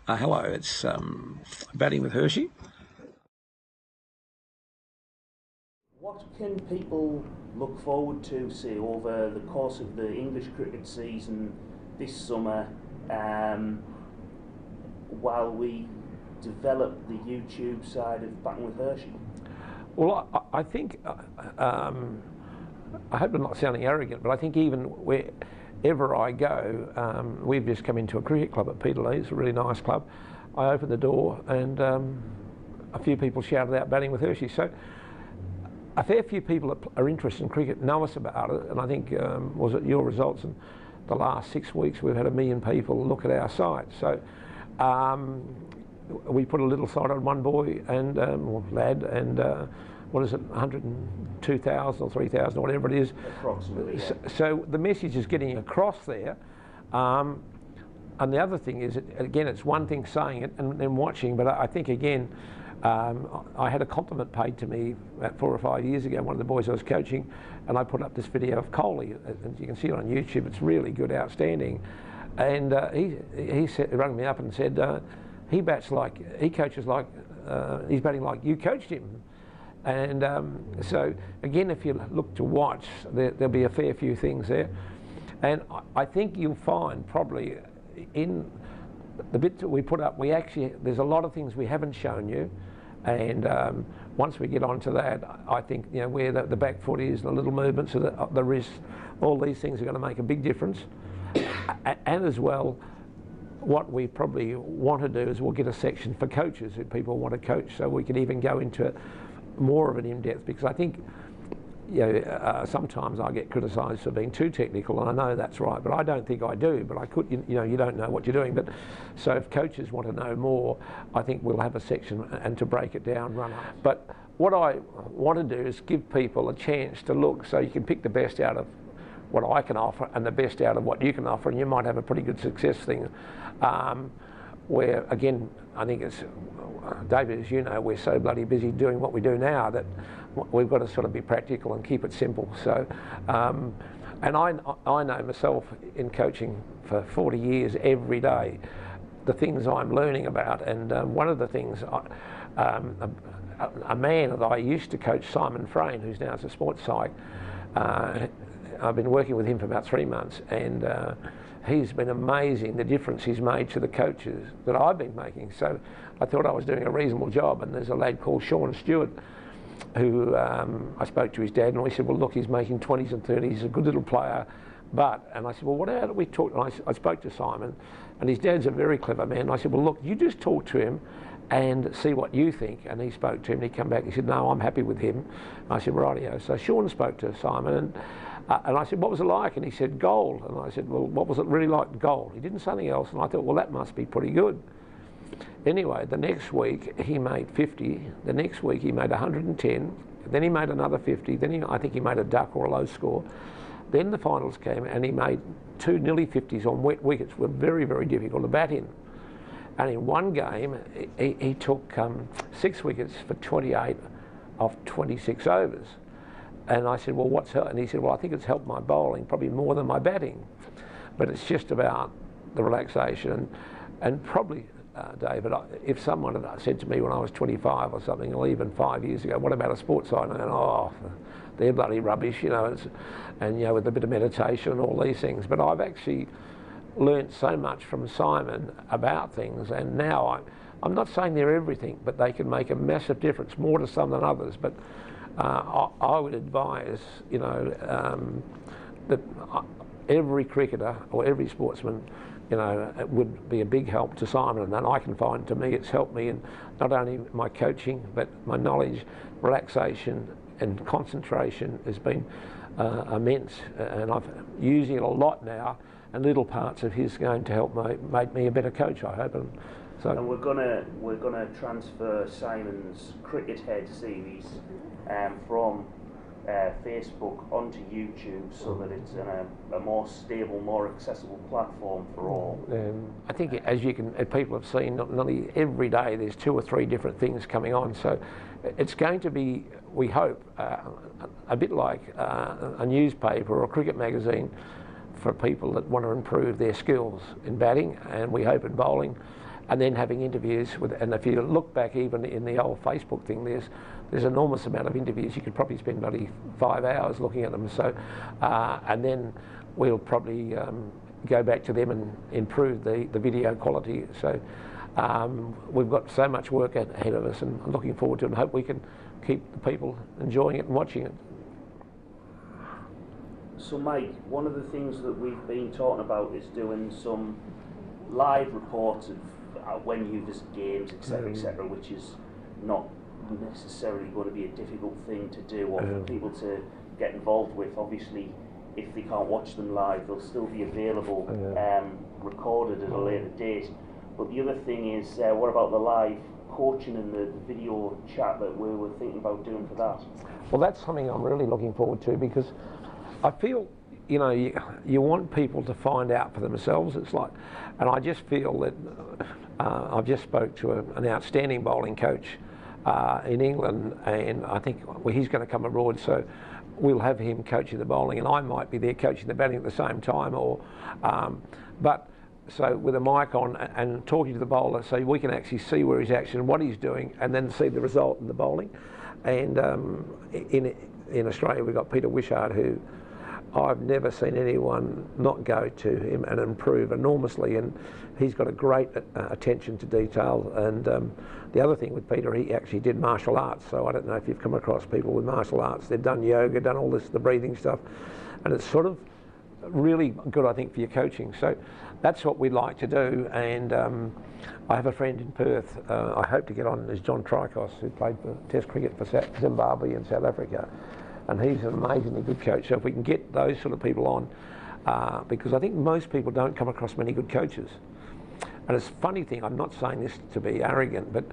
Hello, it's batting with Hirschy. What can people look forward to, say, over the course of the English cricket season this summer, while we develop the YouTube side of Batting with Hirschy? Well, I think, I hope I'm not sounding arrogant, but I think even wherever I go, we've just come into a cricket club at Peterlee. It's a really nice club. I opened the door and a few people shouted out batting with Hirschy. So a fair few people that are interested in cricket know us about it, and I think, was it your results in the last 6 weeks, we've had 1 million people look at our site. So we put a little site on one boy and or lad, and what is it, 102,000 or 3,000 or whatever it is. Approximately, yeah. So the message is getting across there. And the other thing is, again, it's one thing saying it and then watching, but I think, again, I had a compliment paid to me about 4 or 5 years ago, one of the boys I was coaching, and I put up this video of Coley, and you can see it on YouTube. It's really good, outstanding. And he rang me up and said, he coaches like, he's batting like you coached him. And so, again, if you look to watch, there'll be a fair few things there. And I think you'll find probably in the bit that we put up, there's a lot of things we haven't shown you. And once we get onto that, I think, you know, where the back foot is, the little movements of the wrist, all these things are going to make a big difference. And as well, what we probably want to do is we'll get a section for coaches who people want to coach, so we can even go into more of an in-depth, because I think, you know, sometimes I get criticised for being too technical, and I know that's right, but I don't think I do. But I could, you know, you don't know what you're doing. But so if coaches want to know more, I think we'll have a section and to break it down, run up. But what I want to do is give people a chance to look, so you can pick the best out of what I can offer and the best out of what you can offer, and you might have a pretty good success thing. Where, again, I think it's, David, as you know, we're so bloody busy doing what we do now that we've got to sort of be practical and keep it simple. So, and I know myself, in coaching for 40 years, every day, the things I'm learning about. And one of the things, a man that I used to coach, Simon Frayne, who's now as a sports psych, I've been working with him for about 3 months, and he's been amazing, the difference he's made to the coaches that I've been making. So I thought I was doing a reasonable job, and there's a lad called Sean Stewart who I spoke to his dad, and we said, well, look, he's making 20s and 30s, he's a good little player, and I said, well, what about we talk? And I spoke to Simon, and his dad's a very clever man. And I said, well, look, you just talk to him and see what you think. And he spoke to him, and he came back, he said, no, I'm happy with him. And I said, rightio. So Sean spoke to Simon, and I said, what was it like? And he said, gold. And I said, well, what was it really like? Gold. He didn't say anything else, and I thought, well, that must be pretty good. Anyway, the next week he made 50, the next week he made 110, then he made another 50, then I think he made a duck or a low score. Then the finals came, and he made 2 nearly 50s on wet wickets, were very, very difficult to bat in. And in one game, he took 6 wickets for 28 off 26 overs. And I said, well, what's helped? And he said, well, I think it's helped my bowling, probably more than my batting. But it's just about the relaxation. And probably, David, if someone had said to me when I was 25 or something, or even 5 years ago, what about a sports side? And I went, oh, they're bloody rubbish, you know, and, you know, with a bit of meditation and all these things. But I've actually learnt so much from Simon about things, and now I'm not saying they're everything, but they can make a massive difference, more to some than others. But I would advise, you know, that every cricketer or every sportsman, you know, it would be a big help to Simon, and I can find, to me, it's helped me in not only my coaching, but my knowledge, relaxation and concentration has been immense, and I'm using it a lot now, and little parts of his going to help make me a better coach, I hope. And we're gonna transfer Simon's Cricket Head series from Facebook onto YouTube, so that it's in a more stable, more accessible platform for all. I think, as people have seen, not only every day there's 2 or 3 different things coming on. So it's going to be, we hope, a bit like a newspaper or a cricket magazine for people that want to improve their skills in batting, and we hope in bowling. and then having interviews with. And if you look back even in the old Facebook thing, there's an enormous amount of interviews. You could probably spend bloody 5 hours looking at them. So, and then we'll probably go back to them and improve the video quality. So we've got so much work ahead of us, and I'm looking forward to it, and hope we can keep the people enjoying it and watching it. So Mike, one of the things that we've been talking about is doing some live reports of when you visit games, etc., which is not necessarily going to be a difficult thing to do or for people to get involved with. Obviously, if they can't watch them live, they'll still be available recorded at a later date. But the other thing is, what about the live coaching and the video chat that we were thinking about doing for that? Well, that's something I'm really looking forward to, because I feel, you know, you want people to find out for themselves. It's like, and I just feel that I've just spoke to an outstanding bowling coach in England, and I think he's going to come abroad, so we'll have him coaching the bowling, and I might be there coaching the batting at the same time, or but so with a mic on and talking to the bowler, so we can actually see where he's actually and what he's doing, and then see the result in the bowling. And in Australia we've got Peter Wishart, who I've never seen anyone not go to him and improve enormously, and he's got a great attention to detail. And the other thing with Peter, he actually did martial arts, so I don't know if you've come across people with martial arts. They've done yoga, done all this, the breathing stuff, and it's sort of really good, I think, for your coaching. So that's what we'd like to do. And I have a friend in Perth, I hope to get on, is John Tricos, who played for Test cricket for Zimbabwe and South Africa, and he's an amazingly good coach. So if we can get those sort of people on, because I think most people don't come across many good coaches. And it's a funny thing, I'm not saying this to be arrogant, but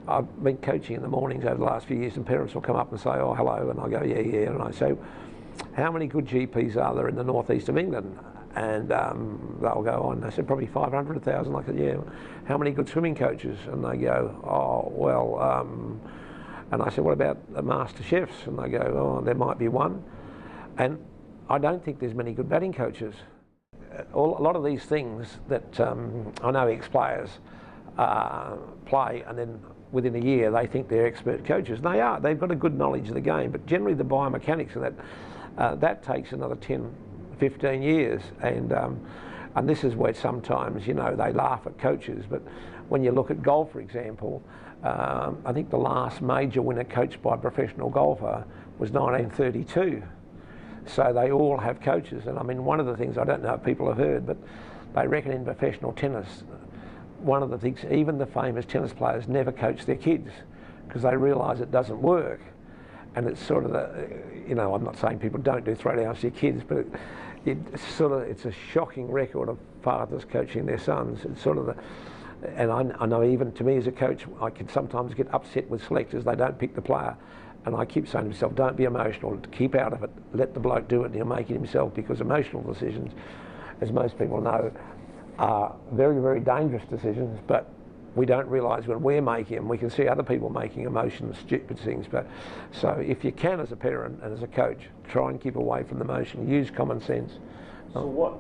I've been coaching in the mornings over the last few years, and parents will come up and say, oh, hello, and I go, yeah, yeah, and I say, how many good GPs are there in the northeast of England? And they'll go on, they said, probably 500, 1,000. I said, yeah. How many good swimming coaches? And they go, oh, well, and I said, what about the master chefs? And they go, oh, there might be one. And I don't think there's many good batting coaches. A lot of these things that I know ex-players play, and then within a year they think they're expert coaches. And they are, they've got a good knowledge of the game, but generally the biomechanics of that, that takes another 10, 15 years. And this is where sometimes, you know, they laugh at coaches, but when you look at golf, for example, I think the last major winner coached by a professional golfer was 1932. So they all have coaches. And I mean, one of the things, I don't know if people have heard, but they reckon in professional tennis, one of the things, even the famous tennis players never coach their kids because they realise it doesn't work. And it's sort of the, you know, I'm not saying people don't do throwdowns to your kids, but it's a shocking record of fathers coaching their sons. It's sort of the, and I know even to me as a coach, I can sometimes get upset with selectors, they don't pick the player. And I keep saying to myself, don't be emotional, keep out of it, let the bloke do it, and he'll make it himself, because emotional decisions, as most people know, are very, very dangerous decisions, but we don't realise when we're making them. We can see other people making emotional, stupid things. But so if you can, as a parent and as a coach, try and keep away from the emotion, use common sense. So what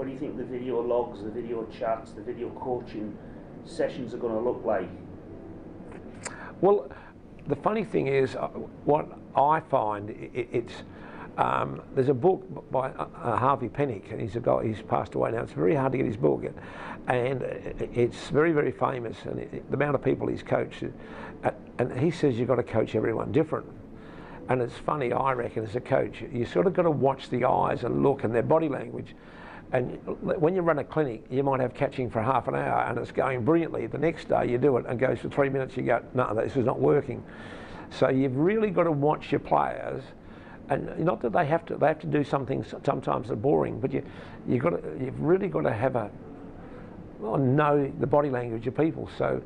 do you think the video logs, the video chats, the video coaching sessions are going to look like? Well, the funny thing is, what I find, there's a book by Harvey Pennick, and he's passed away now. It's very hard to get his book, and it's very, very famous, and the amount of people he's coached, and he says you've got to coach everyone different. And it's funny, I reckon, as a coach, you sort of got to watch the eyes and look and their body language. And when you run a clinic, you might have catching for half an hour and it's going brilliantly. The next day you do it and it goes for 3 minutes, you go, no, this is not working. So you've really got to watch your players, and not that they have to do some things sometimes that are boring, but you've really got to have know the body language of people. So,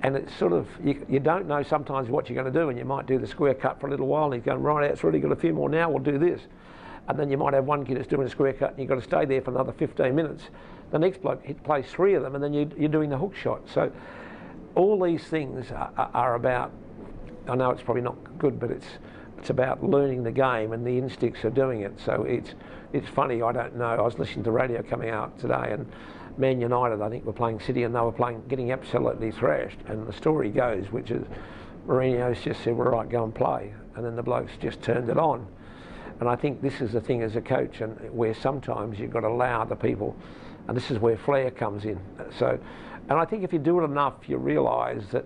and it's sort of, you don't know sometimes what you're going to do, and you might do the square cut for a little while and he's going, right, it's really got a few more now, we'll do this. And then you might have one kid that's doing a square cut and you've got to stay there for another 15 minutes. The next bloke plays 3 of them, and then you're doing the hook shot. So all these things are about, I know it's probably not good, but it's It's about learning the game and the instincts of doing it. So it's funny, I don't know, I was listening to radio coming out today, and Man United, I think, were playing City, and they were getting absolutely thrashed. And the story goes, which is Mourinho's just said, well, right, go and play. And then the blokes just turned it on. And I think this is the thing as a coach, and where sometimes you've got to allow the people, and this is where flair comes in. So, and I think if you do it enough, you realise that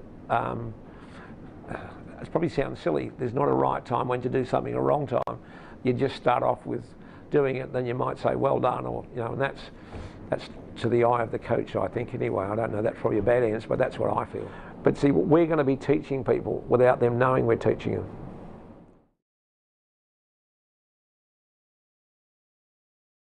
it probably sounds silly, there's not a right time when to do something, a wrong time. You just start off with doing it, then you might say, well done, or, you know, and that's to the eye of the coach, I think, anyway. I don't know, that's probably a bad answer, but that's what I feel. But see, we're going to be teaching people without them knowing we're teaching them.